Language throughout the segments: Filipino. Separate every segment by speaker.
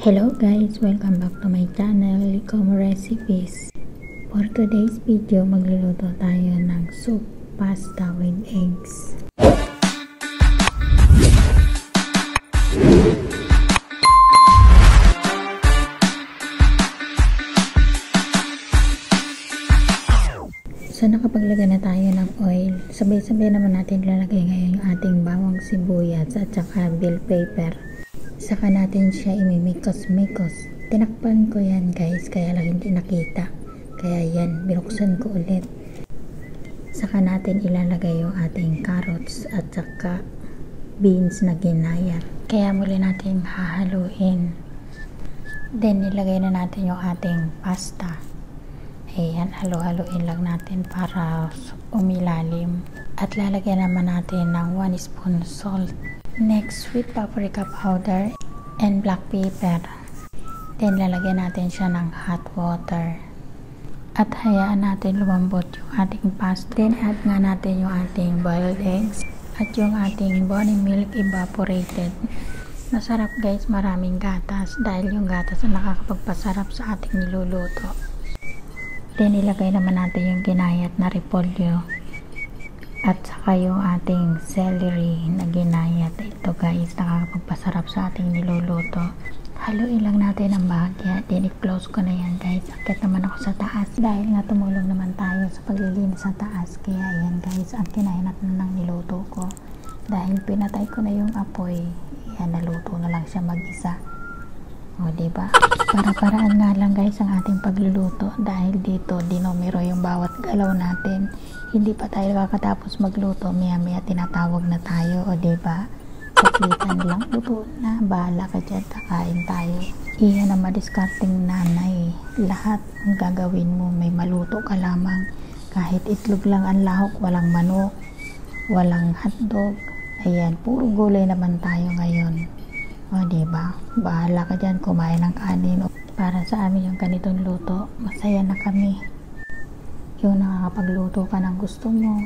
Speaker 1: Hello guys! Welcome back to my channel, Licomo Recipes. For today's video, magluluto tayo ng soup pasta with eggs. So nakapaglagay na tayo ng oil. Sabay-sabay naman natin lalagay ngayon yung ating bawang sibuyas at saka bell pepper. Saka natin siya imimikos-mikos. Tinakpan ko yan guys, kaya lang hindi nakita. Kaya yan, binuksan ko ulit. Saka natin ilalagay yung ating carrots at saka beans na ginayat. Kaya muli natin hahaluin. Then ilagay na natin yung ating pasta. Ayan, halo-haloin lang natin para umilalim. At lalagyan naman natin ng 1 spoon salt. Next, sweet paprika powder and black pepper. Then, lalagyan natin siya ng hot water. At hayaan natin lumambot yung ating pasta. Then, add nga natin yung ating boiled eggs at yung ating bonny milk evaporated. Masarap guys, maraming gatas dahil yung gatas ang nakakapagpasarap sa ating niluluto. Then, ilagay naman natin yung ginayat na repolyo. At saka yung ating celery na ginayat. Ito guys, nakakapagpasarap sa ating niluluto. Haluin lang natin ang bahagya. Then i-close ko na yan guys. Akit naman ako sa taas. Dahil nga tumulong naman tayo sa paglilinis sa taas. Kaya yan guys, ang kinainat na ng niluto ko. Dahil pinatay ko na yung apoy. Yan, naluto na lang siya mag-isa. O diba? Para-paraan nga lang guys ang ating pagluluto. Dahil dito, dinomero yung bawat galaw natin. Hindi pa tayo kakatapos magluto, maya-maya tinatawag na tayo, o diba? Kapitan lang, luto na, bahala ka dyan, kakain tayo. Iyan ang madiskarting nanay. Lahat ang gagawin mo, may maluto ka lamang. Kahit itlog lang ang lahok, walang manok, walang hotdog. Ayan, puro gulay naman tayo ngayon. O diba? Bahala ka dyan, kumain ng kanin. Para sa amin yung ganitong luto, masaya na kami. Yung nakakapagluto ka ng gusto mo,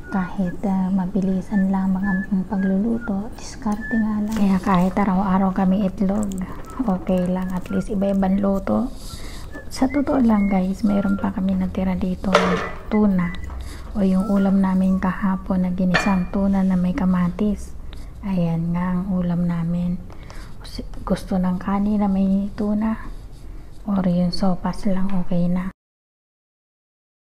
Speaker 1: kahit mabilisan lamang ang pagluluto, diskarte nga lang. Kaya kahit araw-araw kami itlog, okay lang, at least iba-ibang luto. Sa totoo lang guys, mayroon pa kami natira dito tuna, o yung ulam namin kahapon na ginisang tuna na may kamatis. Ayan nga ang ulam namin. Gusto ng kanin na may tuna, or yung sopas lang, okay na.